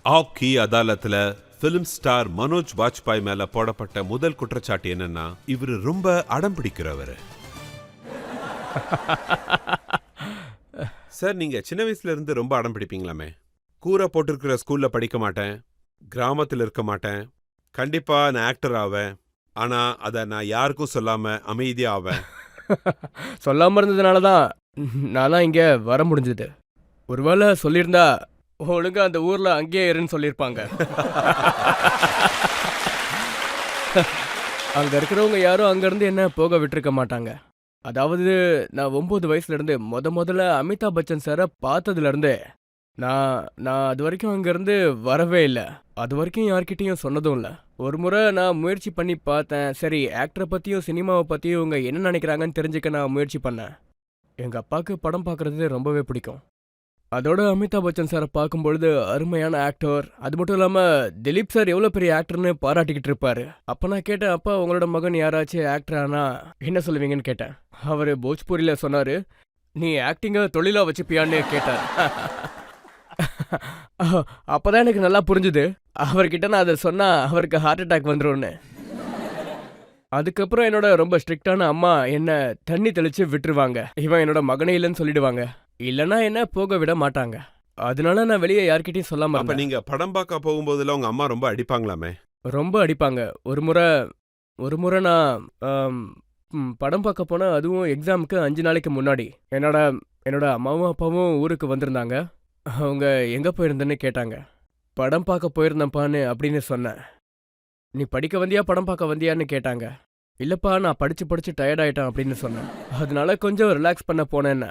App கி அதாலத்துல film star Manoj Bajpai மேல போடப்பட்ட முதல் குற்றச்சாட்டு என்னன்னா, இவரு ரொம்ப அடம் பிடிக்கிறவர். சார், நீங்க சின்ன வயசுல இருந்து ரொம்ப அடம் பிடிப்பீங்களாமே. கூரை போட்டிருக்கிற ஸ்கூல்ல படிக்க மாட்டேன், கிராமத்தில் இருக்க மாட்டேன், கண்டிப்பா நான் ஆக்டர் ஆவேன், ஆனா அதை நான் யாருக்கும் சொல்லாம அமைதியா ஆவேன். சொல்லாம இருந்ததுனால தான் நான் இங்கே வர முடிஞ்சது. ஒருவேளை சொல்லியிருந்தா ஒழுங்கா அந்த ஊர்ல அங்கேயே இருன்னு சொல்லியிருப்பாங்க. அங்க இருக்கிறவங்க யாரும் அங்கிருந்து என்ன போக விட்டுருக்க மாட்டாங்க. அதாவது நான் 9 வயசுல இருந்து முதல்ல அமிதாப் பச்சன் சாரை பார்த்ததுல இருந்தே நான் நான் அது வரைக்கும் அங்கிருந்து வரவே இல்லை. அது வரைக்கும் யார்கிட்டயும் சொன்னதும் இல்லை. ஒரு முறை நான் முயற்சி பண்ணி பார்த்தேன். சரி, ஆக்டரை பற்றியும் சினிமாவை பற்றியும் இவங்க என்ன நினைக்கிறாங்கன்னு தெரிஞ்சுக்க நான் முயற்சி பண்ணேன். எங்கள் அப்பாவுக்கு படம் பார்க்குறது ரொம்பவே பிடிக்கும். அதோட அமிதாப் பச்சன் சாரை பார்க்கும்பொழுது அருமையான ஆக்டர், அது மட்டும் இல்லாமல் திலீப் சார் எவ்வளோ பெரிய ஆக்டர்னு பாராட்டிக்கிட்டு இருப்பாரு. அப்போ நான் கேட்டேன், அப்பா உங்களோட மகன் யாராச்சும் ஆக்டர் ஆனா என்ன சொல்லுவீங்கன்னு கேட்டேன். அவர் போஜ்பூரியில் சொன்னார், நீ ஆக்டிங்கை தொழிலாக வச்சுப்பியான்னு கேட்டார். அப்போதான் எனக்கு நல்லா புரிஞ்சுது, அவர்கிட்ட நான் அதை சொன்னால் அவருக்கு ஹார்ட் அட்டாக் வந்துரும்னு. அதுக்கப்புறம் என்னோட ரொம்ப ஸ்ட்ரிக்டான அம்மா என்ன தண்ணி தெளிச்சு விட்டுருவாங்க. இவன் என்னோட மகனே இல்லைன்னு சொல்லிடுவாங்க, இல்லைன்னா என்ன போக விட மாட்டாங்க. அதனால நான் வெளியே யார்கிட்டயும் சொல்லாம அப்ப இருந்தேன். நீங்க படம் பார்க்க போகும்போதெல்லாம் உங்க அம்மா ரொம்ப அடிப்பாங்களாமே. ரொம்ப அடிப்பாங்க. ஒரு முறை நான் படம் பார்க்க போனேன். அதுவும் எக்ஸாமுக்கு 5 நாளைக்கு முன்னாடி. என்னோட அம்மாவும் அப்பாவும் ஊருக்கு வந்திருந்தாங்க. அவங்க எங்க போயிருந்தேன்னு கேட்டாங்க. படம் பார்க்க போயிருந்தேன்ப்பான்னு அப்படின்னு சொன்னேன். நீ படிக்க வந்தியா படம் பார்க்க வந்தியான்னு கேட்டாங்க. இல்லப்பா, நான் படிச்சு டயர்ட் ஆயிட்டேன் அப்படின்னு சொன்னேன். அதனால கொஞ்சம் ரிலாக்ஸ் பண்ண போனேன்னு.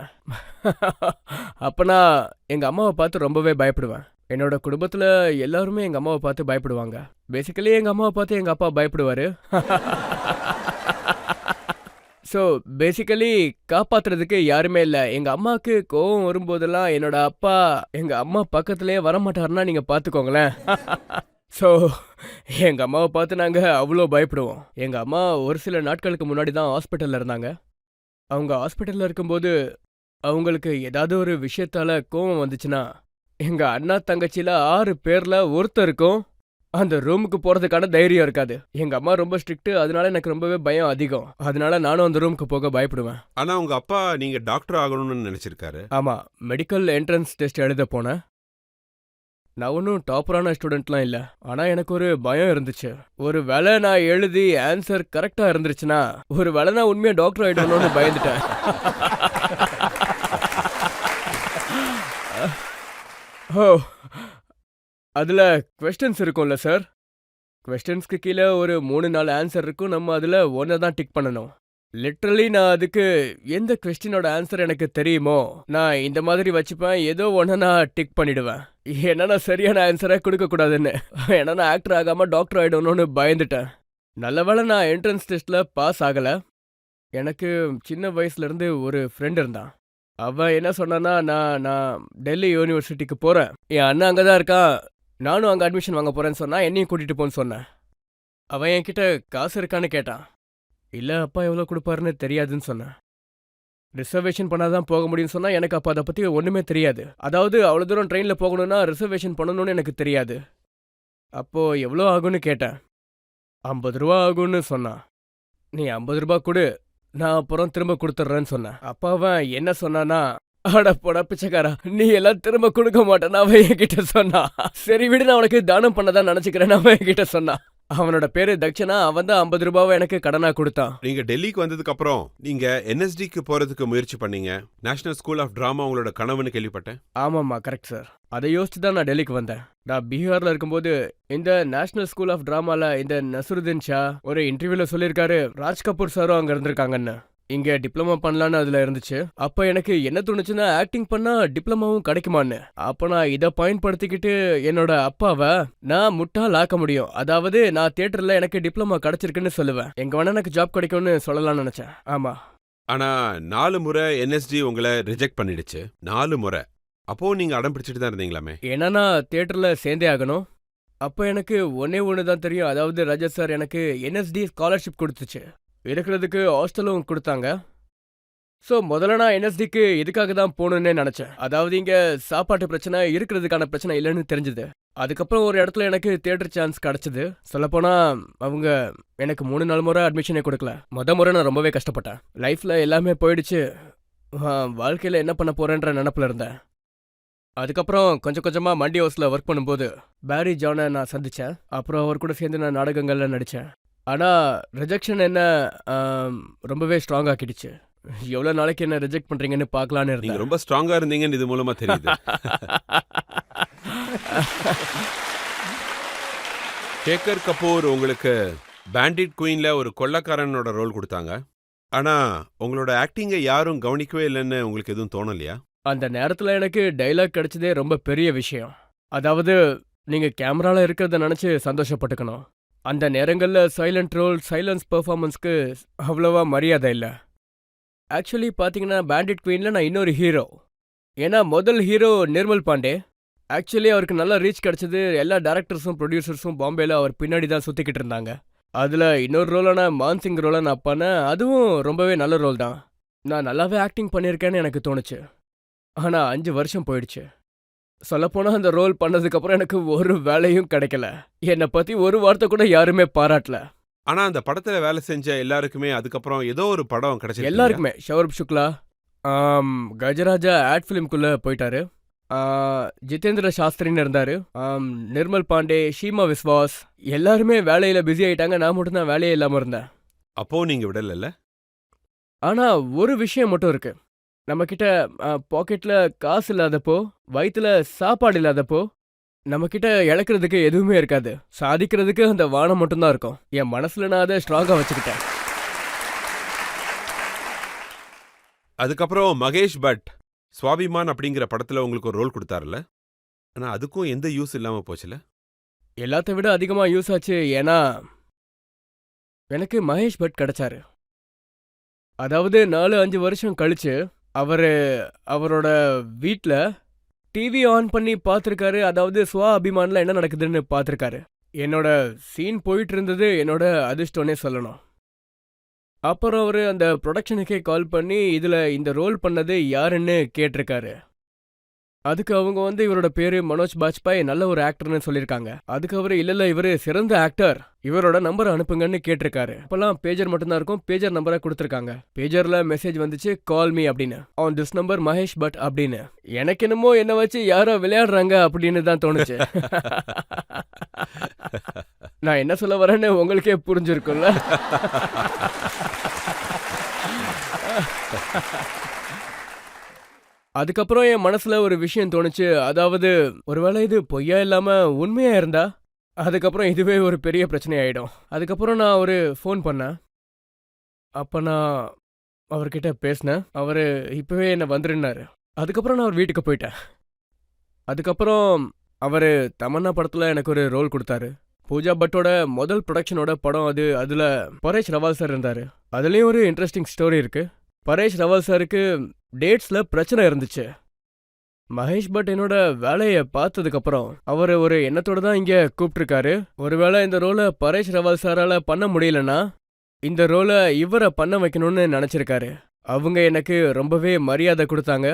அப்ப நான் எங்க அம்மாவை பார்த்து ரொம்பவே பயப்படுவேன். என்னோட குடும்பத்துல எல்லாருமே எங்க அம்மாவை பார்த்து பயப்படுவாங்க. பேசிக்கலி எங்க அம்மாவை பார்த்து எங்க அப்பா பயப்படுவாரு. ஸோ பேசிக்கலி காப்பாத்துறதுக்கு யாருமே இல்லை. எங்க அம்மாவுக்கு கோவம் வரும்போதெல்லாம் என்னோட அப்பா எங்க அம்மா பக்கத்துலேயே வரமாட்டாருன்னா நீங்க பார்த்துக்கோங்களேன். ஸோ எங்க அம்மாவை பார்த்து நாங்கள் அவ்வளோ பயப்படுவோம். எங்க அம்மா ஒரு சில நாட்களுக்கு முன்னாடி தான் ஹாஸ்பிட்டலில் இருந்தாங்க. அவங்க ஹாஸ்பிட்டலில் இருக்கும்போது அவங்களுக்கு ஏதாவது ஒரு விஷயத்தால கோவம் வந்துச்சுன்னா எங்க அண்ணா தங்கச்சியில 6 பேர்ல ஒருத்தருக்கும் அந்த ரூமுக்கு போறதுக்கான தைரியம் இருக்காது. எங்க அம்மா ரொம்ப ஸ்ட்ரிக்ட், அதனால எனக்கு ரொம்பவே பயம் அதிகம். அதனால நானும் அந்த ரூமுக்கு போக பயப்படுவேன். ஆனா உங்க அப்பா நீங்க டாக்டர் ஆகணும்னு நினைச்சிருக்காரு. ஆமா, மெடிக்கல் என்ட்ரன்ஸ் டெஸ்ட் எழுத போனேன். நான் ஒன்றும் டாப்பரான ஸ்டூடெண்ட்லாம் இல்லை, ஆனால் எனக்கு ஒரு பயம் இருந்துச்சு. ஒரு வேளை நான் எழுதி ஆன்சர் கரெக்டாக இருந்துருச்சுன்னா ஒரு வேளை நான் உண்மையாக டாக்டர் ஆகிடணும்னு பயந்துட்டேன். ஓ, அதில் கொஸ்டின்ஸ் இருக்கும்ல சார். கொஸ்டின்ஸ்க்கு கீழே ஒரு 3-4 ஆன்சர் இருக்கும். நம்ம அதில் ஒன்றை தான் டிக் பண்ணணும். லிட்ரலி நான் அதுக்கு எந்த கொஸ்டினோட ஆன்சர் எனக்கு தெரியுமோ நான் இந்த மாதிரி வச்சுப்பேன். ஏதோ ஒன்று நான் டிக் பண்ணிடுவேன். ஏன்னா நான் சரியான ஆன்சரை கொடுக்கக்கூடாதுன்னு. ஏன்னா நான் ஆக்டர் ஆகாமல் டாக்டர் ஆகிடணும்னு பயந்துட்டேன். நல்ல வேளை நான் என்ட்ரன்ஸ் டெஸ்ட்டில் பாஸ் ஆகலை. எனக்கு சின்ன வயசுலேருந்து ஒரு ஃப்ரெண்ட் இருந்தான். அவன் என்ன சொன்னான்னா, நான் டெல்லி யூனிவர்சிட்டிக்கு போகிறேன், என் அண்ணன் அங்கே தான் இருக்கான், நானும் அங்கே அட்மிஷன் வாங்க போகிறேன்னு சொன்னால் என்னையும் கூட்டிகிட்டு போன்னு சொன்னேன். அவன் என்கிட்ட காசு இருக்கான்னு கேட்டான். இல்லை, அப்பா எவ்வளோ கொடுப்பாருன்னு தெரியாதுன்னு சொன்னேன். ரிசர்வேஷன் பண்ணாதான் போக முடியும்னு சொன்னால் எனக்கு அப்போ அதை பற்றி ஒன்றுமே தெரியாது. அதாவது அவ்வளோ தூரம் ட்ரெயினில் போகணுன்னா ரிசர்வேஷன் பண்ணணும்னு எனக்கு தெரியாது. அப்போது எவ்வளோ ஆகும்னு கேட்டேன். 50 ரூபா ஆகும்னு சொன்னான். நீ 50 ரூபா கொடு, நான் அப்புறம் திரும்ப கொடுத்துட்றேன்னு சொன்னேன். அப்போ அவன் என்ன சொன்னான்னா, அட போடா பிச்சைக்காரா, நீ எல்லாம் திரும்ப கொடுக்க மாட்டேன்னு அவன் என்கிட்ட சொன்னான். சரி விடு, நான் உனக்கு தானம் பண்ணதான் நினச்சிக்கிறேன்னு அவன் என்கிட்ட சொன்னான். அவனோட பேரு தக்ஷனா. அவன் தான் 50 ரூபாவை எனக்கு கடனா கொடுத்தான். நீங்க டெல்லிக்கு வந்ததுக்கு அப்புறம் நீங்க என்எஸ்டிக்கு போறதுக்கு முயற்சி பண்ணீங்க. நேஷனல் ஸ்கூல் ஆஃப் டிராமா உங்களோட கனவுன்னு கேள்விப்பட்டேன். ஆமாம்மா, கரெக்ட் சார். அதை யோசிச்சு தான் நான் டெல்லிக்கு வந்தேன். நான் பீகார்ல இருக்கும்போது இந்த நேஷனல் ஸ்கூல் ஆஃப் டிராமால இந்த நசுருதீன் ஷா ஒரு இன்டர்வியூல சொல்லியிருக்காரு, ராஜ் கபூர் சாரும் அங்க இருந்திருக்காங்கன்னு. இங்க டிப்ளமா பண்ணலான்னு அதுல இருந்துச்சு. அப்ப எனக்கு என்ன தோணுச்சுன்னா, ஆக்டிங் பண்ணா டிப்ளமாவும் கிடைக்குமான்னு. அப்ப நான் இதை பயன்படுத்திக்கிட்டு என்னோட அப்பாவை நான் முட்டாள் ஆக்க முடியும். அதாவது நான் தியேட்டர்ல எனக்கு டிப்ளமா கிடைச்சிருக்குன்னு சொல்லுவேன், எங்க வேணா எனக்கு ஜாப் கிடைக்கும்னு சொல்லலாம்னு நினைச்சேன். ஆமா. ஆனா 4 முறை என்எஸ்டி உங்களை ரிஜெக்ட் பண்ணிடுச்சு. 4 முறை. அப்போ நீங்க அடம் பிடிச்சிட்டு தான் இருந்தீங்களாமே. ஏன்னா நான் தியேட்டர்ல சேர்ந்தே ஆகணும். அப்ப எனக்கு ஒன்னே ஒன்று தான் தெரியும். அதாவது ரஜத் சார் எனக்கு என்எஸ்டி ஸ்காலர்ஷிப் கொடுத்துச்சு, இருக்கிறதுக்கு ஹாஸ்டலும் கொடுத்தாங்க. ஸோ முதல்ல நான் என்எஸ்டிக்கு இதுக்காக தான் போகணுன்னே நினச்சேன். அதாவது இங்கே சாப்பாட்டு பிரச்சனை, இருக்கிறதுக்கான பிரச்சனை இல்லைன்னு தெரிஞ்சுது. அதுக்கப்புறம் ஒரு இடத்துல எனக்கு தியேட்டர் சான்ஸ் கிடைச்சது. சொல்லப்போனா அவங்க எனக்கு 3-4 முறை அட்மிஷனே கொடுக்கல. முறை நான் ரொம்பவே கஷ்டப்பட்டேன். லைஃப்ல எல்லாமே போயிடுச்சு. வாழ்க்கையில என்ன பண்ண போறேன்ற நினப்புல இருந்தேன். அதுக்கப்புறம் கொஞ்சம் கொஞ்சமா மண்டி ஹவுஸ்ல ஒர்க் பண்ணும்போது பேரி ஜானை நான் சந்திச்சேன். அப்புறம் அவர் கூட சேர்ந்து நான் நாடகங்கள்ல நடிச்சேன். ஆனா ரிஜெக்ஷன் என்ன ரொம்பவே ஸ்ட்ராங் ஆக்கிடுச்சு. எவ்வளவு நாளைக்கு என்ன ரிஜெக்ட் பண்றீங்கன்னு பார்க்கலான்னு நீங்க இருந்தேன். ரொம்ப ஸ்ட்ராங்கா இருந்தீங்கன்னு இது மூலமா தெரியுது. ஷேகர் கபூர் உங்களுக்கு பேண்டிட் குயின்ல ஒரு கொள்ளக்காரனோட ரோல் கொடுத்தாங்க. ஆனா உங்களோட ஆக்டிங்கை யாரும் கவனிக்கவே இல்லைன்னு உங்களுக்கு எதுவும் தோணலையா? அந்த நேரத்துல எனக்கு டைலாக் கிடைச்சதே ரொம்ப பெரிய விஷயம். அதாவது நீங்க கேமரால இருக்கிறத நினைச்சு சந்தோஷப்பட்டுக்கணும். அந்த நேரங்கள்ல சைலண்ட் ரோல், சைலன்ஸ் பெர்ஃபார்மன்ஸ்க்கு அவ்வளவா மரியாதை இல்ல. ஆக்சுவலி பாத்தீங்கன்னா பேண்டிட் குயின்ல நான் இன்னொரு ஹீரோ. ஏன்னா முதல் ஹீரோ நிர்மல் பாண்டே. ஆக்சுவலி அவருக்கு நல்ல ரீச் கிடைச்சது. எல்லா டேரக்டர்ஸும் ப்ரொடியூசர்ஸும் பாம்பேல அவர் பின்னாடி தான் சுத்திக்கிட்டு இருந்தாங்க. அதுல இன்னொரு ரோலான மான்சிங் ரோலை நான் பண்ணேன். அதுவும் ரொம்பவே நல்ல ரோல் தான். நான் நல்லாவே ஆக்டிங் பண்ணியிருக்கேன்னு எனக்கு தோணுச்சு. ஆனா 5 வருஷம் போயிடுச்சு. சொல்லப்போனா அந்த ரோல் பண்ணதுக்கப்புறம் எனக்கு ஒரு வேலையும் கிடைக்கல. என்னை பத்தி ஒரு வார்த்தை கூட யாருமே பாராட்டல. ஆனா அந்த படத்துல வேலை செஞ்ச எல்லாருக்குமே அதுக்கப்புறம் ஏதோ ஒரு படம் கிடைச்சிருக்கு. எல்லாருக்குமே ஷௌரப் சுக்லா, கஜராஜா ஆட் ஃபிலிம்குள்ள போயிட்டாரு. ஜிதேந்திர சாஸ்திரின்னு இருந்தாரு. நிர்மல் பாண்டே, ஷீமா விஸ்வாஸ் எல்லாருமே வேலையில பிஸி ஆயிட்டாங்க. நான் மட்டும்தான் வேலையே இல்லாம இருந்தேன். அப்போ நீங்க விடல. ஆனா ஒரு விஷயம் மட்டும் இருக்கு. நம்ம கிட்ட பாக்கெட்ல காசு இல்லாதப்போ, வயித்துல சாப்பாடு இல்லாதப்போ, நம்ம கிட்ட இழக்கிறதுக்கு எதுவுமே இருக்காது. சாதிக்கிறதுக்கு அந்த வானம் மட்டும்தான் இருக்கும். என் மனசுல நான் அதை ஸ்ட்ராங்கா வச்சுக்கிட்டேன். அதுக்கப்புறம் மகேஷ் பட் சுவாபிமான் அப்படிங்கிற படத்துல உங்களுக்கு ஒரு ரோல் கொடுத்தாருல. ஆனா அதுக்கும் எந்த யூஸ் இல்லாம போச்சுல. எல்லாத்த விட அதிகமா யூஸ் ஆச்சு. ஏன்னா எனக்கு மகேஷ் பட் கிடைச்சாரு. அதாவது 4-5 வருஷம் கழிச்சு அவரோட வீட்ல டிவி ஆன் பண்ணி பார்த்துருக்காரு. அதாவது ஸ்வா அபிமான்ல என்ன நடக்குதுன்னு பார்த்துருக்காரு. என்னோட சீன் போயிட்டு இருந்தது என்னோட அதிர்ஷ்டம்னே சொல்லணும். அப்புறம் அவரு அந்த ப்ரொடக்ஷனுக்கே கால் பண்ணி இதுல இந்த ரோல் பண்ணது யாருன்னு கேட்டிருக்காரு. அதுக்கு அவங்க வந்து இவரோட பேரு மனோஜ் பாஜ்பாய், நல்ல ஒரு ஆக்டர்னு சொல்லியிருக்காங்க. அதுக்கு அவரு இல்ல இவரு சிறந்த ஆக்டர், இவரோட நம்பர் அனுப்புங்கன்னு கேட்டிருக்காரு. அப்பெல்லாம் பேஜர் மட்டும்தான் இருக்கும். பேஜர் நம்பரை கொடுத்துருக்காங்க. பேஜர்ல மெசேஜ் வந்துச்சு, கால் மீ அப்படின்னு. On this number Mahesh but அப்படின்னு. எனக்கு என்னமோ என்ன வச்சு யாரோ விளையாடுறாங்க அப்படின்னு தான் தோணுச்சு. நான் என்ன சொல்ல வரேன்னு உங்களுக்கே புரிஞ்சிருக்கும்ல. அதுக்கப்புறம் என் மனசுல ஒரு விஷயம் தோணுச்சு. அதாவது ஒருவேளை இது பொய்யா இல்லாம உண்மையா இருந்தா அதுக்கப்புறம் இதுவே ஒரு பெரிய பிரச்சனை ஆயிடும். அதுக்கப்புறம் நான் ஒரு ஃபோன் பண்ணேன். அப்ப நான் அவர்கிட்ட பேசினேன். அவரு இப்பவே என்ன வந்துருன்னாரு. அதுக்கப்புறம் நான் அவர் வீட்டுக்கு போயிட்டேன். அதுக்கப்புறம் அவரு தமன்னா படத்துல எனக்கு ஒரு ரோல் கொடுத்தாரு. பூஜா பட்டோட முதல் ப்ரொடக்ஷனோட படம் அது. அதுல பரேஷ் ரவால் சார் இருந்தாரு. அதுலயும் ஒரு இன்ட்ரெஸ்டிங் ஸ்டோரி இருக்கு. பரேஷ் ரவால் சாருக்கு டேட்ஸ்ல பிரச்சனை இருந்துச்சு. மகேஷ் பட் என்னோட வேலையை பார்த்ததுக்கப்புறம் அவர் ஒரு எண்ணத்தோட தான் இங்க கூப்பிட்டுருக்காரு. ஒருவேளை இந்த ரோலை பரேஷ் ரவால் சாரால பண்ண முடியலன்னா இந்த ரோலை இவரை பண்ண வைக்கணும்னு நினைச்சிருக்காரு. அவங்க எனக்கு ரொம்பவே மரியாதை கொடுத்தாங்க,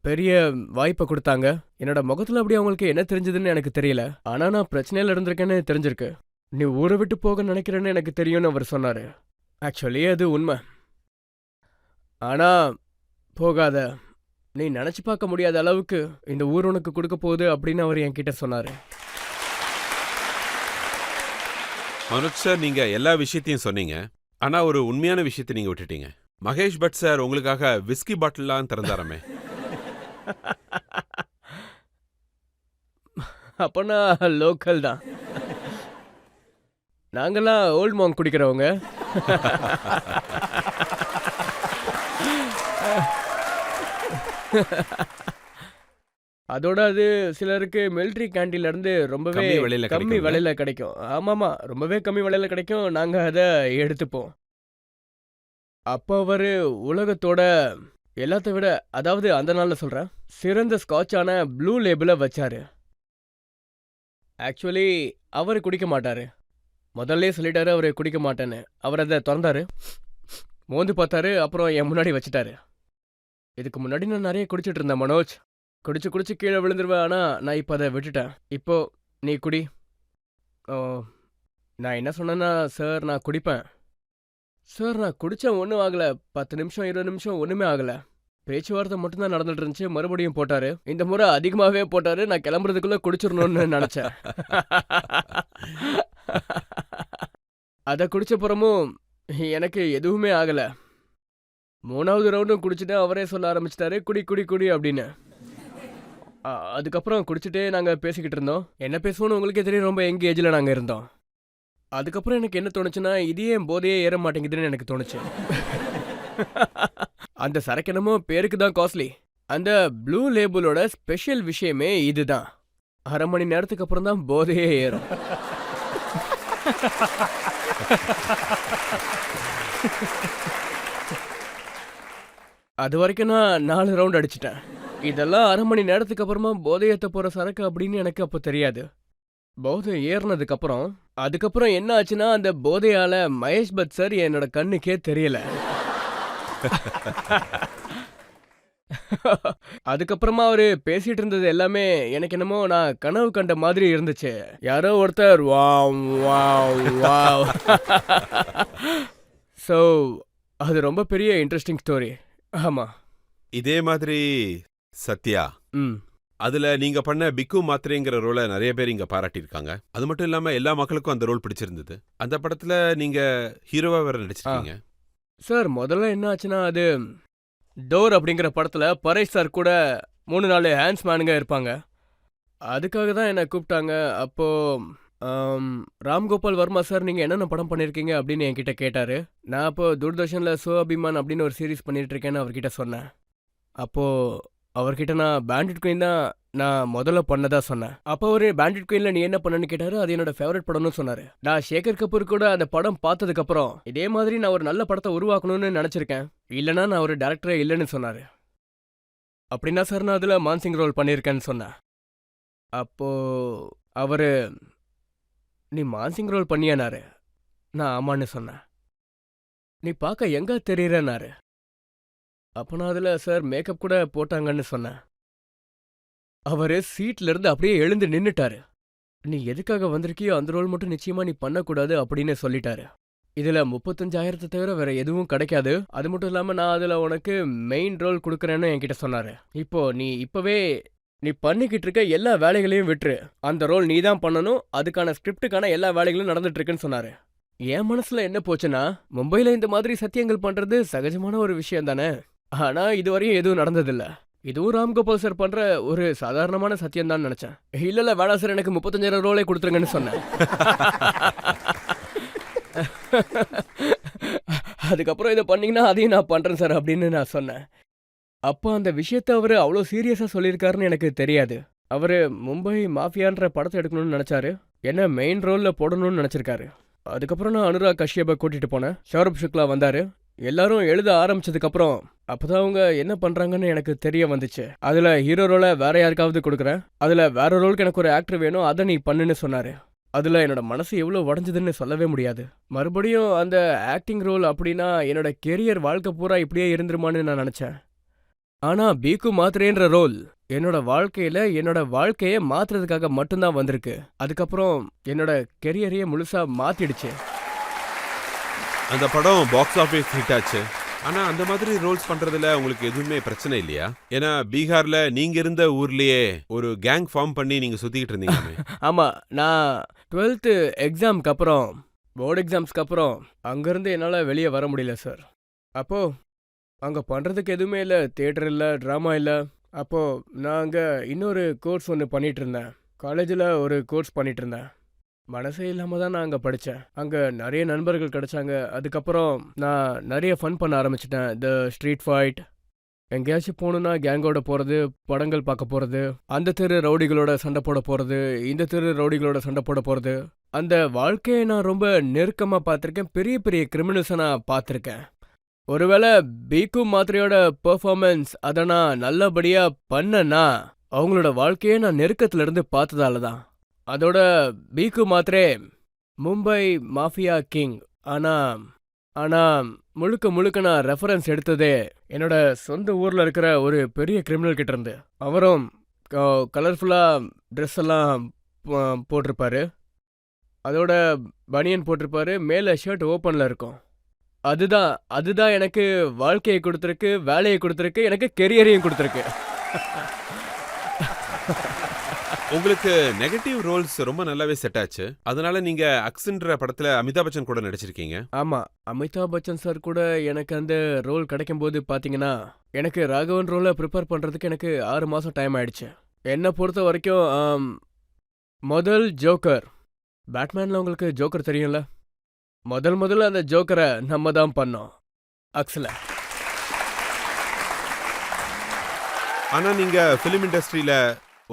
பெரிய வாய்ப்பை கொடுத்தாங்க. என்னோட முகத்துல அப்படி அவங்களுக்கு என்ன தெரிஞ்சதுன்னு எனக்கு தெரியல. ஆனா நான் பிரச்சனையில இருந்திருக்கேன்னு தெரிஞ்சிருக்கு. நீ ஊரை விட்டு போக நினைக்கிறேன்னு எனக்கு தெரியும்னு அவர் சொன்னாரு. ஆக்சுவலி அது உண்மை. ஆனா போகாத, நீ நினைச்சு பார்க்க முடியாத அளவுக்கு இந்த ஊர் உனக்கு கொடுக்க போகுது அப்படின்னு அவர் என்கிட்ட சொன்னாரு. மனோஜ் சார், நீங்க எல்லா விஷயத்தையும் சொன்னீங்க. ஆனா ஒரு உண்மையான விஷயத்தை நீங்க விட்டுட்டீங்க. மகேஷ் பட் சார் உங்களுக்காக விஸ்கி பாட்டில்லாம் திறந்தாரமே. அப்பனா லோக்கல் தான். நாங்கெல்லாம் ஓல்ட் மாங் குடிக்கிறவங்க. அதோட அது சிலருக்கு மிலிட்ரி கேண்டீன்ல இருந்து ரொம்பவே கம்மி விலையில கம்மி கிடைக்கும்ல? விலையில கிடைக்கும். ஆமாமா, ரொம்பவே கம்மி விலையில கிடைக்கும். நாங்க அதை எடுத்துப்போம். அப்போ அவரு உலகத்தோட எல்லாத்த விட, அதாவது அந்த நாள்ல சொல்றேன், சிறந்த ஸ்காட்சான ப்ளூ லேபிள வச்சாரு. ஆக்சுவலி அவரு குடிக்க மாட்டாரு. முதல்லே சொல்லிட்டாரு அவரு குடிக்க மாட்டேன்னு. அவர் அதை திறந்தாரு, மோந்து பார்த்தாரு, அப்புறம் என் முன்னாடி வச்சுட்டாரு. இதுக்கு முன்னாடி நான் நிறைய குடிச்சிட்டு இருந்தேன் மனோஜ். குடிச்சு குடிச்சு கீழே விழுந்துருவேன். ஆனா நான் இப்போ அதை விட்டுட்டேன். இப்போ நீ குடி. ஓ, நான் என்ன சொன்னேன்னா, சார் நான் குடிப்பேன். சார் நான் குடிச்சேன், ஒன்றும் ஆகல. 10 நிமிஷம் 20 நிமிஷம் ஒன்றுமே ஆகல. பேச்சுவார்த்தை மட்டும்தான் நடந்துட்டு இருந்துச்சு. மறுபடியும் போட்டாரு. இந்த முறை அதிகமாகவே போட்டாரு. நான் கிளம்புறதுக்குள்ள குடிச்சிடணும்னு நினைச்சேன். அதை குடிச்ச புறமும் எனக்கு எதுவுமே ஆகல. 3வது ரவுண்டும் குடிச்சிட்டு அவரே சொல்ல ஆரம்பிச்சிட்டாரு, குடி குடி குடி அப்படின்னு. அதுக்கப்புறம் குடிச்சிட்டே நாங்கள் பேசிக்கிட்டு இருந்தோம். என்ன பேசுவோன்னு உங்களுக்கே தெரியும், ரொம்ப யங் ஏஜில் நாங்கள் இருந்தோம். அதுக்கப்புறம் எனக்கு என்ன தோணுச்சுன்னா, இது ஏன் போதையே ஏற மாட்டேங்குதுன்னு எனக்கு தோணுச்சு. அந்த சரக்கு என்னமோ பேருக்கு தான் காஸ்ட்லி. அந்த ப்ளூ லேபிளோட ஸ்பெஷல் விஷயமே இதுதான். 1/2 மணி நேரத்துக்கு அப்புறம் தான் போதையே ஏறும். அது வரைக்கும் நான் 4 ரவுண்ட் அடிச்சிட்டேன். இதெல்லாம் 1/2 மணி நேரத்துக்கு அப்புறமா போதை ஏத்த போற சரக்கு அப்படின்னு எனக்கு அப்போ தெரியாது. போதை ஏறினதுக்கு அப்புறம் அதுக்கப்புறம் என்ன ஆச்சுன்னா, அந்த போதையால மகேஷ் பட் சார் என்னோட கண்ணுக்கே தெரியல. அதுக்கப்புறமா அவரு பேசிட்டு இருந்தது எல்லாமே எனக்கு என்னமோ நான் கனவு கண்ட மாதிரி இருந்துச்சு. யாரோ ஒருத்தர் வாவ் வாவ் வாவ். ஸோ அது ரொம்ப பெரிய இன்ட்ரெஸ்டிங் ஸ்டோரி. ஆமா. இதே மாதிரி சத்யா, ம். அதுல நீங்க பண்ண பிக்கு மாத்திரைங்கிற ரோலை நிறைய பேர் இங்க பாராட்டியிருக்காங்க. அது மட்டும் இல்லாம எல்லா மக்களுக்கும் அந்த ரோல் பிடிச்சிருந்தது. அந்த படத்துல நீங்க ஹீரோவா வேற நடிச்சிருக்கீங்க. சார் முதல்ல என்ன ஆச்சுன்னா, அது டோர் அப்படிங்கிற படத்துல பரேஷ் சார் கூட 3-4 ஹேண்ட்ஸ்மேனுங்க இருப்பாங்க. அதுக்காக தான் என்னை கூப்பிட்டாங்க. அப்போ ராம்கோபால் வர்மா சார் நீங்கள் என்னென்ன படம் பண்ணியிருக்கீங்க அப்படின்னு என்கிட்ட கேட்டார். நான் அப்போ தூர்தர்ஷனில் சோ அபிமான் அப்படின்னு ஒரு சீரீஸ் பண்ணிட்டு இருக்கேன்னு அவர்கிட்ட சொன்னேன். அப்போது அவர்கிட்ட நான் பேண்டிட் குயின் தான் நான் முதல்ல பண்ணதா சொன்னேன். அப்போ அவர் பேண்டிட் குயின்ல நீ என்ன பண்ணன்னு கேட்டாரு. அது என்னோட ஃபேவரட் படம்னு சொன்னாரு. நான் சேகர் கபூர் கூட அந்த படம் பார்த்ததுக்கு அப்புறம் இதே மாதிரி நான் ஒரு நல்ல படத்தை உருவாக்கணும்னு நினைச்சிருக்கேன், இல்லைன்னா நான் ஒரு டேரக்டரே இல்லைன்னு சொன்னாரு. அப்படின்னா சார் நான் அதில் மான்சிங் ரோல் பண்ணியிருக்கேன்னு சொன்னேன். அப்போ அவரு நீ மான்சிங் ரோல் பண்ணியானாரு. நான் ஆமான்னு சொன்னேன். நீ பார்க்க எங்க தெரியறனாரு. அப்போ நான் அதில் சார் மேக்கப் கூட போட்டாங்கன்னு சொன்னேன். அவரு சீட்ல இருந்து அப்படியே எழுந்து நின்னுட்டாரு. நீ எதுக்காக வந்திருக்கியோ அந்த ரோல் மட்டும் நிச்சயமா நீ பண்ணக்கூடாது அப்படின்னு சொல்லிட்டாரு. இதுல 35,000 தவிர வேற எதுவும் கிடைக்காது. அது மட்டும் இல்லாம நான் அதுல உனக்கு மெயின் ரோல் கொடுக்கறேன்னு என்கிட்ட சொன்னாரு. இப்போ நீ இப்பவே நீ பண்ணிக்கிட்டு இருக்க எல்லா வேலைகளையும் விட்டுரு. அந்த ரோல் நீ தான் பண்ணணும். அதுக்கான ஸ்கிரிப்டுக்கான எல்லா வேலைகளும் நடந்துட்டு இருக்குன்னு சொன்னாரு. என் மனசுல என்ன போச்சுன்னா, மும்பைல இந்த மாதிரி சத்தியங்கள் பண்றது சகஜமான ஒரு விஷயம் தானே. ஆனா இதுவரையும் எதுவும் நடந்ததில்ல. இதுவும் ராம்கோபால் சார் பண்ற ஒரு சாதாரணமான சத்தியம் தான் நினைச்சேன். இல்ல வேணா சார், எனக்கு 35,000 ரோலே கொடுத்துருங்கன்னு சொன்னேன். அதுக்கப்புறம் இதை பண்ணீங்கன்னா அதையும் நான் பண்றேன் சார் அப்படின்னு நான் சொன்னேன். அப்போ அந்த விஷயத்த அவரு அவ்வளோ சீரியஸா சொல்லியிருக்காருன்னு எனக்கு தெரியாது. அவரு மும்பை மாஃபியான்ற படத்தை எடுக்கணும்னு நினைச்சாரு. என்ன மெயின் ரோல்ல போடணும்னு நினைச்சிருக்காரு. அதுக்கப்புறம் நான் அனுராக் கஷ்யப்பை கூட்டிட்டு போனேன். ஷௌரப் சுக்லா வந்தாரு. எல்லாரும் எழுத ஆரம்பிச்சதுக்கு அப்புறம் அப்பதான் அவங்க என்ன பண்றாங்கன்னு எனக்கு தெரிய வந்துச்சு. அதுல ஹீரோ ரோலை வேற யாருக்காவது கொடுக்குறேன், அதுல வேற ரோலுக்கு எனக்கு ஒரு ஆக்டர் வேணும், அதை நீ பண்ணுன்னு சொன்னாரு. அதுல என்னோட மனசு எவ்வளவு உடஞ்சதுன்னு சொல்லவே முடியாது. மறுபடியும் அந்த ஆக்டிங் ரோல் அப்படின்னா என்னோட கெரியர் வாழ்க்கை பூரா இப்படியே இருந்துருமான்னு நான் நினைச்சேன். ஆனா பீக்கு மாத்திரேன்ற ரோல் என்னோட வாழ்க்கையில என்னோட வாழ்க்கையை மாத்துறதுக்காக மட்டும்தான் வந்திருக்கு. அதுக்கப்புறம் என்னோட கெரியரையே முழுசா மாத்திடுச்சு. அந்த படம் பாக்ஸ் ஆஃபீஸ் ஹிட் ஆச்சு. ஆனா அந்த மாதிரி ரோல்ஸ் பண்றதுல உங்களுக்கு எதுவுமே பிரச்சனை இல்லையா? ஏன்னா பீகார்ல நீங்க இருந்த ஊர்லயே ஒரு கேங் ஃபார்ம் பண்ணி நீங்க சுத்திக்கிட்டு இருந்தீங்க. ஆமா, நான் 12th எக்ஸாம்க்கு அப்புறம், போர்டு எக்ஸாம்ஸ்க்கு அப்புறம் அங்கிருந்து என்னால் வெளியே வர முடியல சார். அப்போ அங்கே பண்ணுறதுக்கு எதுவுமே இல்லை. தியேட்டர் இல்லை, ட்ராமா இல்லை. அப்போது நான் அங்கே இன்னொரு கோர்ஸ் ஒன்று பண்ணிகிட்டு இருந்தேன். காலேஜில் ஒரு கோர்ஸ் பண்ணிகிட்டு இருந்தேன். மனசே இல்லாமல் தான் நான் அங்கே படித்தேன். அங்கே நிறைய நண்பர்கள் கிடைச்சாங்க. அதுக்கப்புறம் நான் நிறைய ஃபன் பண்ண ஆரம்பிச்சிட்டேன். இந்த ஸ்ட்ரீட் ஃபைட், எங்கேயாச்சும் போகணுன்னா கேங்கோட போகிறது, படங்கள் பார்க்க போகிறது, அந்த தெரு ரவுடிகளோட சண்டை போட போகிறது, இந்த தெரு ரவுடிகளோட சண்டை போட போகிறது. அந்த வாழ்க்கையை நான் ரொம்ப நெருக்கமாக பார்த்துருக்கேன். பெரிய பெரிய கிரிமினல்ஸை நான் பார்த்துருக்கேன். ஒருவேளை பீக்கு மாத்திரையோட பெர்ஃபார்மன்ஸ் அதை நான் நல்லபடியாக பண்ணேன்னா அவங்களோட வாழ்க்கையை நான் நெருக்கத்துல இருந்து பார்த்ததால தான். அதோட பீக்கு மாத்திரே மும்பை மாஃபியா கிங். ஆனால் ஆனா முழுக்க முழுக்க நான் ரெஃபரன்ஸ் எடுத்ததே என்னோட சொந்த ஊர்ல இருக்கிற ஒரு பெரிய கிரிமினல் கிட்ட இருந்து. அவரும் கலர்ஃபுல்லா ட்ரெஸ் எல்லாம் போட்டிருப்பாரு. அதோட பனியன் போட்டிருப்பாரு. மேல ஷர்ட் ஓப்பன்ல இருக்கும். அதுதான் அதுதான் எனக்கு வாழ்க்கையை கொடுத்துருக்கு, வேலையை கொடுத்துருக்கு, எனக்கு கெரியரையும் கொடுத்துருக்கு. உங்களுக்கு நெகட்டிவ் ரோல்ஸ் ரொம்ப நல்லாவே செட் ஆச்சு. அதனால நீங்க அக்ஸ்ன்ற படத்துல அமிதாப் பச்சன் கூட நடிச்சிருக்கீங்க. ஆமா, அமிதாப் பச்சன் சார் கூட எனக்கு அந்த ரோல் கிடைக்கும்போது பாத்தீங்கன்னா, எனக்கு ராகவன் ரோலை ப்ரிப்பேர் பண்றதுக்கு எனக்கு 6 மாசம் டைம் ஆயிடுச்சு. என்னை பொறுத்த வரைக்கும் முதல் ஜோக்கர், பேட்மேன்ல உங்களுக்கு ஜோக்கர் தெரியும்ல, முதல்ல அந்த ஜோக்கரை நம்ம தான் பண்ணோம் அக்ஸ்ல. ஆனா நீங்க ஃபிலிம் இண்டஸ்ட்ரியில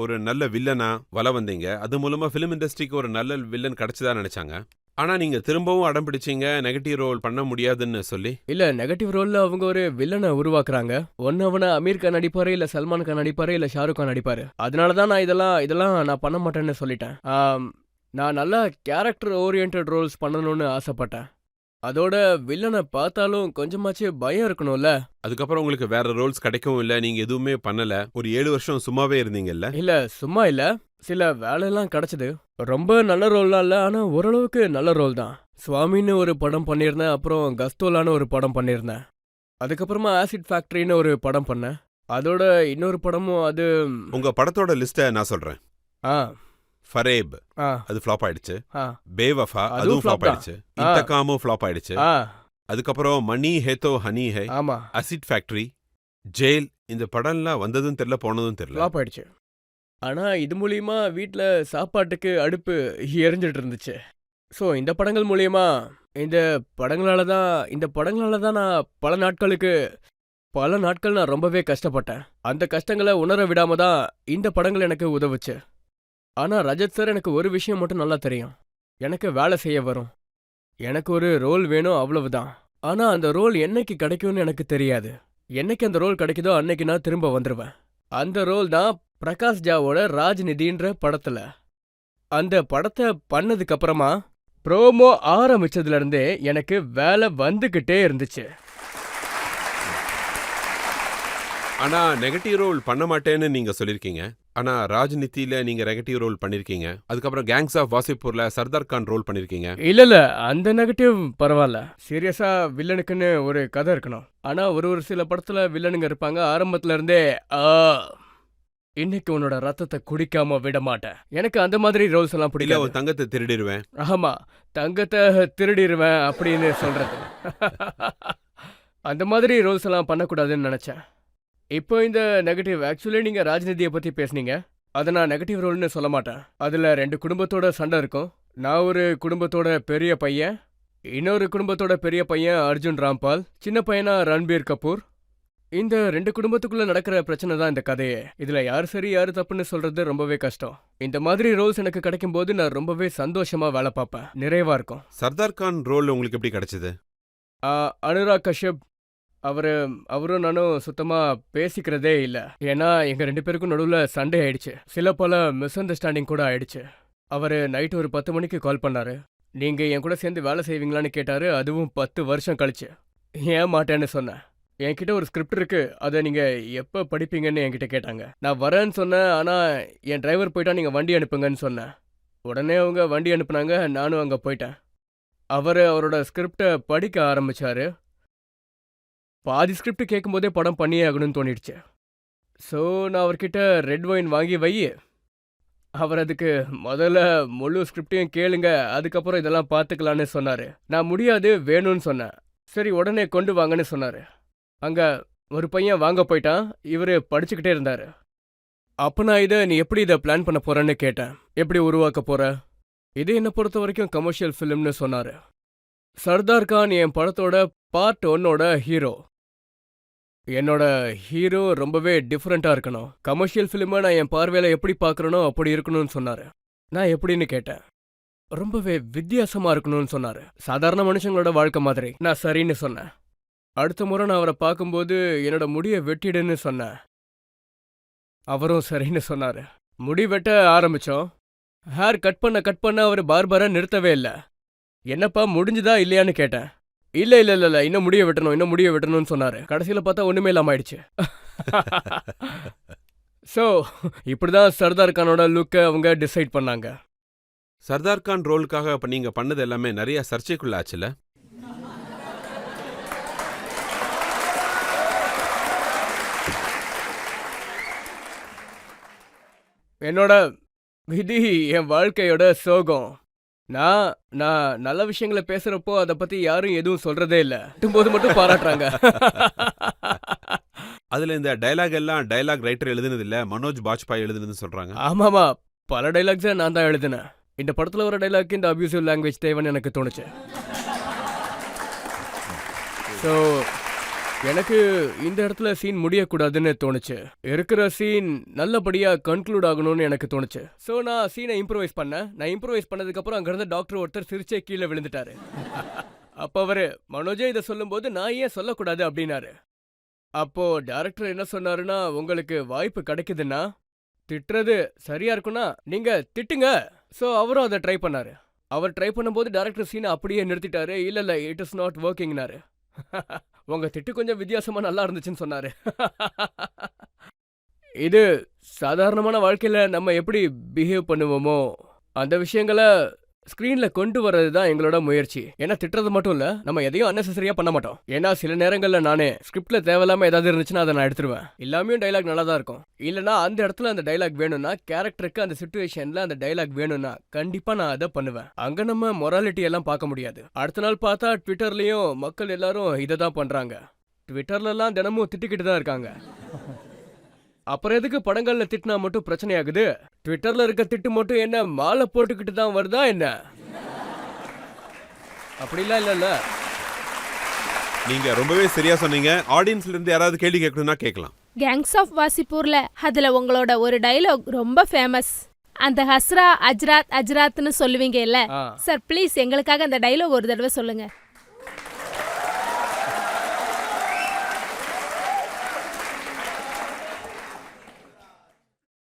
ஒரு நல்ல வில்லனா வல வந்தீங்க. அது மூலமா ஃபிலிம் இண்டஸ்ட்ரிக்கு ஒரு நல்ல வில்லன் கிடைச்சதா நினைச்சாங்க. ஆனா நீங்க திரும்பவும் அடம் பிடிச்சீங்க நெகட்டிவ் ரோல் பண்ண முடியாதுன்னு சொல்லி. இல்ல, நெகட்டிவ் ரோல்ல அவங்க ஒரு வில்லனை உருவாக்குறாங்க. ஒன்னு அவனை அமீர் கான் நடிப்பாரு, இல்ல சல்மான் கான் நடிப்பாரு, இல்ல ஷாருக் கான் நடிப்பாரு. அதனாலதான் நான் இதெல்லாம் நான் பண்ண மாட்டேன்னு சொல்லிட்டேன். நான் நல்லா கேரக்டர் ஓரியன்ட் ரோல்ஸ் பண்ணணும்னு ஆசைப்பட்டேன். அதோட வில்லனை பார்த்தாலும் கொஞ்சமாச்சு பயம் இருக்கணும்ல. அதுக்கப்புறம் உங்களுக்கு வேற ரோல்ஸ் கிடைக்கவும் இல்ல, நீங்க எதுவுமே பண்ணல. ஒரு 7 வருஷம் சும்மாவே இருந்தீங்கல்ல. இல்ல, சும்மா இல்ல, சில வேலையெல்லாம் கிடைச்சது. ரொம்ப நல்ல ரோல்லாம் இல்ல, ஆனா ஓரளவுக்கு நல்ல ரோல் தான். சுவாமின்னு ஒரு படம் பண்ணியிருந்தேன், அப்புறம் கஸ்தோலான்னு ஒரு படம் பண்ணியிருந்தேன். அதுக்கப்புறமா ஆசிட் ஃபேக்டரின்னு ஒரு படம் பண்ணேன். அதோட இன்னொரு படமும் அது. உங்க படத்தோட லிஸ்ட்டை நான் சொல்றேன். ஆ ஃபரேப் ஆ அது ஃப்ளாப் ஆயிடுச்சு. ஆ பேவஃபா அதுவும் அதுவும் flop ஃப்ளாப் தான். ஆயிடுச்சு. இன்தகாமும் ஃப்ளாப் ஆயிடுச்சு. ஆ அதுக்கப்புறம் மணி ஹே தோ ஹனி ஹே, ஆமா, அசிட் ஃபேக்டரி, ஜெயில், இந்த படம்லாம் வந்ததும் தெரியல போனதும் தெரியல. ஃப்ளாப் ஆயிடுச்சு. ஆனா இது மூலியமா வீட்ல சாப்பாட்டுக்கு அடுப்பு எரிஞ்சிட்டு இருந்துச்சு. ஸோ இந்த படங்கள் மூலியமா இந்த படங்களால தான் நான் பல நாட்கள் நான் ரொம்பவே கஷ்டப்பட்டேன். அந்த கஷ்டங்களை உணர விடாம தான் இந்த படங்கள் எனக்கு உதவுச்சு. ஆனா ரஜத் சார், எனக்கு ஒரு விஷயம் மட்டும் நல்லா தெரியும். எனக்கு வேலை செய்ய வரும், எனக்கு ஒரு ரோல் வேணும், அவ்வளவுதான். ஆனா அந்த ரோல் என்னைக்கு கிடைக்கும்னு எனக்கு தெரியாது. என்னைக்கு அந்த ரோல் கிடைக்குதோ அன்னைக்கு நான் திரும்ப வந்துருவேன். அந்த ரோல் தான் பிரகாஷ் ஜாவோட ராஜ்நிதின்ற படத்துல. அந்த படத்தை பண்ணதுக்கு அப்புறமா ப்ரோமோ ஆரம்பிச்சதுல இருந்தே எனக்கு வேலை வந்துகிட்டே இருந்துச்சு. ஆனா நெகட்டிவ் ரோல் பண்ண மாட்டேன்னு நீங்க சொல்லிருக்கீங்க. ஆனா ராஜ்நிதியில நீங்க நெகட்டிவ் ரோல் பண்ணிருக்கீங்க. அதுக்கப்புறம் கேங்ஸ் ஆஃப் வாசிப்பூர்ல சர்தார் கான் ரோல் பண்ணிருக்கீங்க. இல்ல, அந்த நெகட்டிவ் பரவாயில்ல. சீரியஸா வில்லனுக்குன்னு ஒரு கதை இருக்கணும். ஆனா ஒரு சில படத்துல வில்லனுங்க இருப்பாங்க, ஆரம்பத்துல இருந்தே இன்னைக்கு உன்னோட ரத்தத்தை குடிக்காம விட மாட்டேன், எனக்கு அந்த மாதிரி ரோல்ஸ் எல்லாம் இல்ல பிடிக்கல. உன் தங்கத்தை திருடிடுவேன். ஆமா, தங்கத்தை திருடிடுவேன் அப்படின்னு சொல்றது. அந்த மாதிரி ரோல்ஸ் எல்லாம் பண்ணக்கூடாதுன்னு நினைச்சேன். இப்போ இந்த நெகட்டிவ், ஆக்சுவலி நீங்க ராஜ்நிதியை பத்தி பேசுனீங்க, அதை நான் நெகட்டிவ் ரோல்னு சொல்ல மாட்டேன். அதுல 2 குடும்பத்தோட சண்டை இருக்கும். நான் ஒரு குடும்பத்தோட பெரிய பையன், இன்னொரு குடும்பத்தோட பெரிய பையன் அர்ஜுன் ராம்பால், சின்ன பையனா ரன்பீர் கபூர். இந்த 2 குடும்பத்துக்குள்ள நடக்கிற பிரச்சனை தான் இந்த கதையே. இதுல யார் சரி யார் தப்புன்னு சொல்றது ரொம்பவே கஷ்டம். இந்த மாதிரி ரோல்ஸ் எனக்கு கிடைக்கும் போது நான் ரொம்பவே சந்தோஷமா வேலை பார்ப்பேன், நிறைவா இருக்கும். சர்தார் கான் ரோல் உங்களுக்கு எப்படி கிடைச்சது? அனுராக் கஷ்யப், அவரும் நானும் சுத்தமா பேசிக்கிறதே இல்ல. ஏன்னா எங்க 2 பேருக்கும் நடுவுல சண்டை ஆயிடுச்சு, சில பல மிஸ் அண்டர்ஸ்டாண்டிங் கூட ஆயிடுச்சு. அவரு நைட் ஒரு 10 மணிக்கு கால் பண்ணாரு. நீங்க என் கூட சேர்ந்து வேலை செய்வீங்களான்னு கேட்டாரு. அதுவும் 10 வருஷம் கழிச்சு. ஏன் மாட்டேன்னு சொன்னேன். என்கிட்ட ஒரு ஸ்கிரிப்ட் இருக்கு, அதை நீங்க எப்ப படிப்பீங்கன்னு என்கிட்ட கேட்டாங்க. நான் வரேன்னு சொன்னேன். ஆனா என் டிரைவர் போயிட்டா நீங்க வண்டி அனுப்புங்கன்னு சொன்னேன். உடனே அவங்க வண்டி அனுப்புனாங்க, நானும் அங்க போயிட்டேன். அவரோட ஸ்கிரிப்டை படிக்க ஆரம்பிச்சாரு. பாதி ஸ்கிரிப்ட் கேட்கும் போதே படம் பண்ணியே ஆகணும்னு தோணிடுச்சு. ஸோ நான் அவர்கிட்ட ரெட் ஒயின் வாங்கி வை, அவர் அதுக்கு முதல்ல முழு ஸ்கிரிப்டையும் கேளுங்க, அதுக்கப்புறம் இதெல்லாம் பார்த்துக்கலான்னு சொன்னாரு. நான் முடியாது, வேணும்னு சொன்னேன். சரி உடனே கொண்டு வாங்கன்னு சொன்னாரு. அங்க ஒரு பையன் வாங்க போயிட்டான், இவரு படிச்சுக்கிட்டே இருந்தாரு. அப்ப நான் நீ எப்படி இதை பிளான் பண்ண போறேன்னு கேட்டேன். எப்படி உருவாக்க போற? இது என்னை பொறுத்த வரைக்கும் கமர்ஷியல் ஃபிலிம்னு சொன்னாரு. சர்தார் கான் என் படத்தோட பார்ட் 1ஓட ஹீரோ. என்னோட ஹீரோ ரொம்பவே டிஃப்ரெண்டா இருக்கணும். கமர்ஷியல் ஃபிலிமை நான் என் பார்வையில எப்படி பார்க்கறனோ அப்படி இருக்கணும்னு சொன்னாரு. நான் எப்படின்னு கேட்டேன். ரொம்பவே வித்தியாசமா இருக்கணும்னு சொன்னாரு, சாதாரண மனுஷங்களோட வாழ்க்கை மாதிரி. நான் சரின்னு சொன்னேன். அடுத்த முறை நான் அவரை பார்க்கும்போது என்னோட முடியை வெட்டிடுன்னு சொன்னேன். அவரும் சரின்னு சொன்னாரு. முடி வெட்ட ஆரம்பிச்சோம். ஹேர் கட் பண்ண அவர் பார்பரை நிறுத்தவே இல்லை. என்னப்பா முடிஞ்சுதா இல்லையான்னு கேட்டேன். இல்ல இல்ல இல்ல இல்ல இன்னும் முடிய வெட்டணும் இன்னும் முடிய வெட்டணும்னு சொன்னாரு. கடைசியில பார்த்தா ஒண்ணுமே இல்லாம ஆயிடுச்சு. ஸோ இப்படிதான் சர்தார் கானோட லுக்கை அவங்க டிசைட் பண்ணாங்க. சர்தார் கான் ரோலுக்காக அப்ப நீங்க பண்ணது எல்லாமே நிறைய சர்ச்சைக்குள்ள ஆச்சுல. என்னோட விதி என் வாழ்க்கையோட சோகம். நான் நான் நல்ல விஷயங்களை பேசுறப்போ அதை பத்தி யாரும் எதுவும் சொல்றதே இல்ல. போது மட்டும் பாராட்டுறாங்க. அதுல இந்த டயலாக் எல்லாம் டயலாக் ரைட்டர் எழுதுனது இல்ல, மனோஜ் பாஜ்பாய் எழுதுனதுன்னு சொல்றாங்க. ஆமாமா, பல டைலாக்ஸை நான் தான் எழுதினேன். இந்த படத்துல ஒரு டைலாக் இந்த அபியூசிவ் லாங்குவேஜ் தேவைன்னு எனக்கு தோணுச்சு. ஸோ எனக்கு இந்த இடத்துல சீன் முடியக்கூடாதுன்னு தோணுச்சு. இருக்கிற சீன் நல்லபடியா கன்க்ளூட் ஆகணும்னு எனக்கு தோணுச்சு. ஸோ நான் சீனை இம்ப்ரூவைஸ் பண்ணேன். நான் இம்ப்ரூவைஸ் பண்ணதுக்கப்புறம் அங்கிருந்த டாக்டர் ஒருத்தர் சிரிச்சே கீழே விழுந்துட்டாரு. அப்போ அவரு மனோஜே இதை சொல்லும்போது நான் ஏன் சொல்லக்கூடாது அப்படின்னாரு. அப்போ டைரக்டர் என்ன சொன்னாருன்னா, உங்களுக்கு வாய்ப்பு கிடைக்குதுன்னா திட்டுறது சரியா இருக்குன்னா நீங்க திட்டுங்க. ஸோ அவரும் அதை ட்ரை பண்ணாரு. அவர் ட்ரை பண்ணும்போது டைரக்டர் சீனை அப்படியே நிறுத்திட்டாரு. இல்ல இல்ல இட் இஸ் நாட் ஒர்க்கிங்னாரு. உங்க திட்டு கொஞ்சம் வித்தியாசமா நல்லா இருந்துச்சுன்னு சொன்னாரு. இது சாதாரணமான வாழ்க்கையில நம்ம எப்படி பிஹேவ் பண்ணுவோமோ அந்த விஷயங்களை ஸ்கிரீன்ல கொண்டு வர்றது தான் எங்களோட முயற்சி. ஏன்னா திட்டுறது மட்டும் இல்ல, நம்ம எதையும் அன்னெசரியா பண்ண மாட்டோம். ஏன்னா சில நேரங்கள்ல நானே ஸ்கிரிப்ட்ல தேவையில்லாம ஏதாவது இருந்துச்சுன்னா அதை நான் எடுத்துருவேன். எல்லாமே டைலாக் நல்லா தான் இருக்கும். இல்லனா அந்த இடத்துல அந்த டைலாக் வேணும்னா, கேரக்டருக்கு அந்த சிச்சுவேஷன்ல அந்த டைலாக் வேணும்னா கண்டிப்பா நான் அதை பண்ணுவேன். அங்க நம்ம மொராலிட்டி எல்லாம் பார்க்க முடியாது. அடுத்த நாள் பார்த்தா ட்விட்டர்லயும் மக்கள் எல்லாரும் இதை தான் பண்றாங்க. ட்விட்டர்ல எல்லாம் தினமும் திட்டிக்கிட்டு தான் இருக்காங்க. அப்புறம் எதுக்கு படங்கள்ல திட்டினா மட்டும் பிரச்சனை ஆகுது? ட்விட்டர்ல இருக்க திட்டு மட்டும் என்ன மாலை போட்டுக்கிட்டு தான் வருதா என்ன? அப்படிலாம் இல்ல. நீங்க ரொம்பவே சரியா சொன்னீங்க. ஆடியன்ஸ்ல இருந்து யாராவது கேள்வி கேட்கணும்னா கேட்கலாம். கேங்ஸ் ஆஃப் வாசிப்பூர்ல அதுல உங்களோட ஒரு டயலாக் ரொம்ப ஃபேமஸ். அந்த ஹஸ்ரா அஜ்ராத் அஜ்ராத்னு சொல்லுவீங்க இல்ல சார், ப்ளீஸ் எங்களுக்காக அந்த டயலாக் ஒரு தடவை சொல்லுங்க.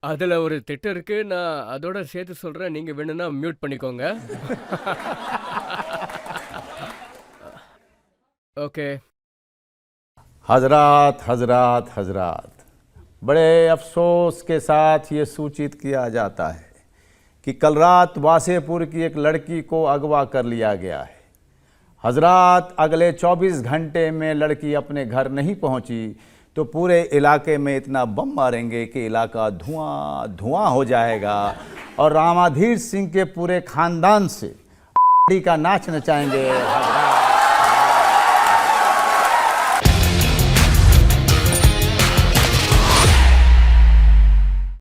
அதுல ஒரு திட்டு இருக்கு, நான் அதோட சேர்த்து சொல்றேன். நீங்க வேணும்னா மியூட் பண்ணிக்கோங்க. ओके। हजरात हजरात हजरात, बड़े अफसोस के साथ ये सूचित किया जाता है कि कल रात वासेपुर की एक लड़की को अगवा कर लिया गया है। हजरात, अगले 24 घंटे में लड़की अपने घर नहीं पहुंची तो पूरे इलाके में इतना बम मारेंगे कि इलाका धुआं धुआं हो जाएगा और रामाधीर सिंह के पूरे खानदान से का नाच नचाएंगे।